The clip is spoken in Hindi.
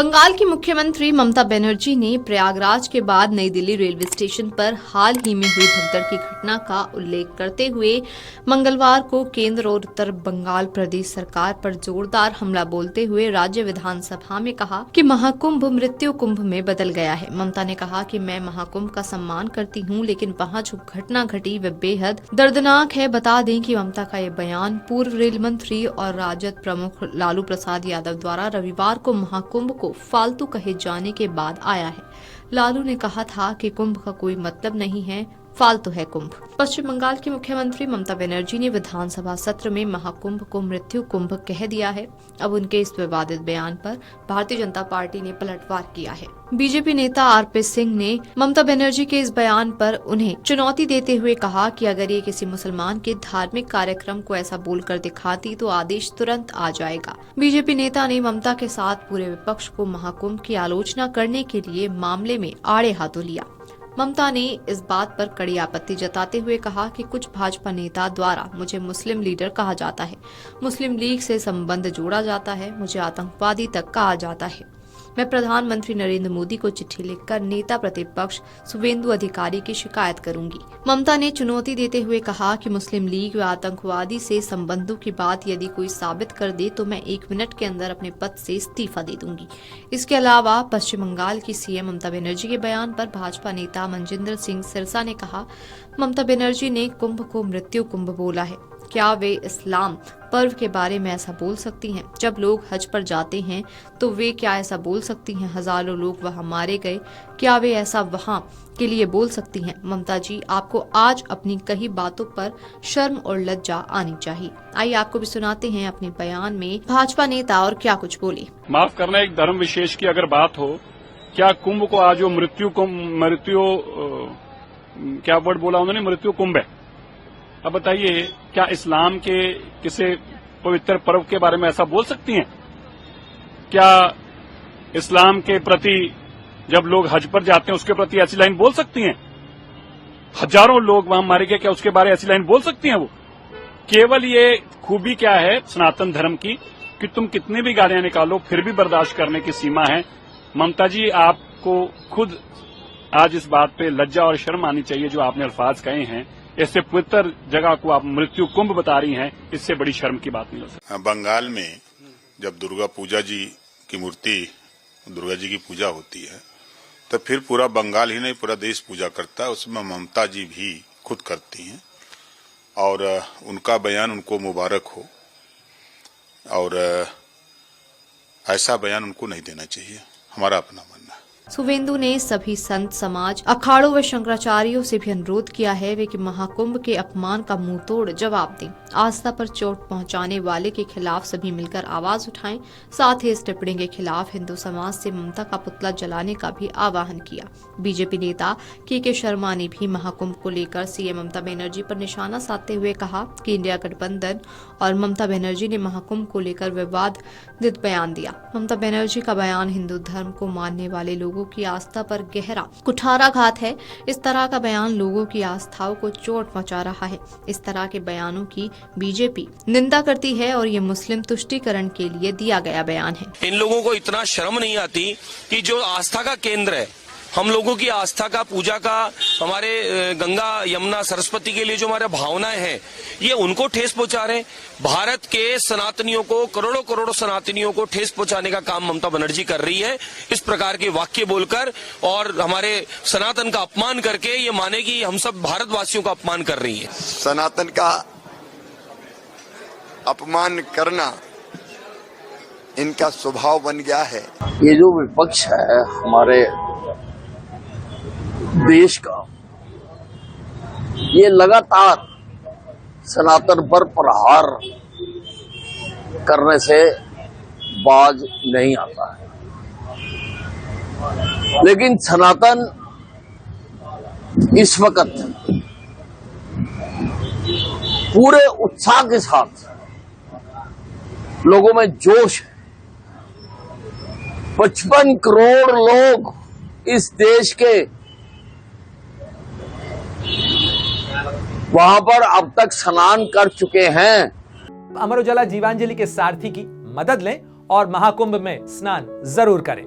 बंगाल की मुख्यमंत्री ममता बनर्जी ने प्रयागराज के बाद नई दिल्ली रेलवे स्टेशन पर हाल ही में हुई भगदड़ की घटना का उल्लेख करते हुए मंगलवार को केंद्र और उत्तर बंगाल प्रदेश सरकार पर जोरदार हमला बोलते हुए राज्य विधानसभा में कहा कि महाकुंभ मृत्यु कुंभ में बदल गया है। ममता ने कहा कि मैं महाकुंभ का सम्मान करती हूं, लेकिन वहां जो घटना घटी वह बेहद दर्दनाक है। बता दें कि ममता का ये बयान पूर्व रेल मंत्री और राजद प्रमुख लालू प्रसाद यादव द्वारा रविवार को महाकुंभ को फालतू कहे जाने के बाद आया है। लालू ने कहा था कि कुंभ का कोई मतलब नहीं है, फालतू है कुंभ। पश्चिम बंगाल की मुख्यमंत्री ममता बनर्जी ने विधानसभा सत्र में महाकुंभ को मृत्यु कुंभ कह दिया है। अब उनके इस विवादित बयान पर भारतीय जनता पार्टी ने पलटवार किया है। बीजेपी नेता आरपी सिंह ने ममता बनर्जी के इस बयान पर उन्हें चुनौती देते हुए कहा कि अगर ये किसी मुसलमान के धार्मिक कार्यक्रम को ऐसा बोलकर दिखाती तो आदेश तुरंत आ जाएगा। बीजेपी नेता ने ममता के साथ पूरे विपक्ष को महाकुंभ की आलोचना करने के लिए मामले में आड़े हाथों लिया। ममता ने इस बात पर कड़ी आपत्ति जताते हुए कहा कि कुछ भाजपा नेता द्वारा मुझे मुस्लिम लीडर कहा जाता है, मुस्लिम लीग से संबंध जोड़ा जाता है, मुझे आतंकवादी तक कहा जाता है। मैं प्रधानमंत्री नरेंद्र मोदी को चिट्ठी लिखकर नेता प्रतिपक्ष शुवेंदु अधिकारी की शिकायत करूंगी। ममता ने चुनौती देते हुए कहा कि मुस्लिम लीग व आतंकवादी से संबंधों की बात यदि कोई साबित कर दे तो मैं 1 मिनट के अंदर अपने पद से इस्तीफा दे दूंगी। इसके अलावा पश्चिम बंगाल की सीएम ममता बनर्जी के बयान पर भाजपा नेता मनजिंदर सिंह सिरसा ने कहा, ममता बनर्जी ने कुंभ को मृत्यु कुंभ बोला है। क्या वे इस्लाम पर्व के बारे में ऐसा बोल सकती हैं? जब लोग हज पर जाते हैं तो वे क्या ऐसा बोल सकती हैं? हजारों लोग वहां मारे गए, क्या वे ऐसा वहां के लिए बोल सकती हैं? ममता जी, आपको आज अपनी कही बातों पर शर्म और लज्जा आनी चाहिए। आइए आपको भी सुनाते हैं अपने बयान में भाजपा नेता और क्या कुछ बोले। माफ करना, एक धर्म विशेष की अगर बात हो, क्या कुंभ को आज क्या वर्ड बोला उन्होंने, मृत्यु कुंभ है। अब बताइए, क्या इस्लाम के किसी पवित्र पर्व के बारे में ऐसा बोल सकती हैं? क्या इस्लाम के प्रति जब लोग हज पर जाते हैं उसके प्रति ऐसी लाइन बोल सकती हैं? हजारों लोग वहां मारे गए, क्या उसके बारे ऐसी लाइन बोल सकती हैं वो? केवल ये खूबी क्या है सनातन धर्म की कि तुम कितनी भी गालियां निकालो फिर भी बर्दाश्त करने की सीमा है। ममता जी, आपको खुद आज इस बात पे लज्जा और शर्म आनी चाहिए जो आपने अल्फाज कहे हैं। ऐसे पवित्र जगह को आप मृत्यु कुंभ बता रही हैं, इससे बड़ी शर्म की बात नहीं हो सकती। बंगाल में जब दुर्गा पूजा जी की मूर्ति, दुर्गा जी की पूजा होती है तो फिर पूरा बंगाल ही नहीं पूरा देश पूजा करता है। उसमें ममता जी भी खुद करती हैं और उनका बयान उनको मुबारक हो, और ऐसा बयान उनको नहीं देना चाहिए, हमारा अपना मानना है। शुवेंदु ने सभी संत समाज, अखाड़ों व शंकराचार्यों से भी अनुरोध किया है वे कि महाकुंभ के अपमान का मुंह तोड़ जवाब दें। आस्था पर चोट पहुंचाने वाले के खिलाफ सभी मिलकर आवाज उठाएं। साथ ही इस टिप्पणी के खिलाफ हिंदू समाज से ममता का पुतला जलाने का भी आह्वान किया। बीजेपी नेता के शर्मा ने भी महाकुंभ को लेकर सीएम ममता बनर्जी पर निशाना साधते हुए कहा कि इंडिया गठबंधन और ममता बनर्जी ने महाकुंभ को लेकर विवादित बयान दिया। ममता बनर्जी का बयान हिंदू धर्म को मानने वाले लोगों की आस्था पर गहरा कुठाराघात है। इस तरह का बयान लोगों की आस्थाओं को चोट पहुंचा रहा है। इस तरह के बयानों की बीजेपी निंदा करती है और ये मुस्लिम तुष्टीकरण के लिए दिया गया बयान है। इन लोगों को इतना शर्म नहीं आती कि जो आस्था का केंद्र है, हम लोगों की आस्था का, पूजा का, हमारे गंगा यमुना सरस्वती के लिए जो हमारे भावनाएं हैं, ये उनको ठेस पहुंचा रहे। भारत के सनातनियों को, करोड़ों करोड़ों सनातनियों को ठेस पहुंचाने का काम ममता बनर्जी कर रही है। इस प्रकार के वाक्य बोलकर और हमारे सनातन का अपमान करके ये माने कि हम सब भारतवासियों का अपमान कर रही है। सनातन का अपमान करना इनका स्वभाव बन गया है। ये जो विपक्ष है हमारे देश का, ये लगातार सनातन पर प्रहार करने से बाज नहीं आता है, लेकिन सनातन इस वक्त पूरे उत्साह के साथ लोगों में जोश है। 55 करोड़ लोग इस देश के वहां पर अब तक स्नान कर चुके हैं। अमर उजाला जीवांजलि के सारथी की मदद लें और महाकुंभ में स्नान जरूर करें।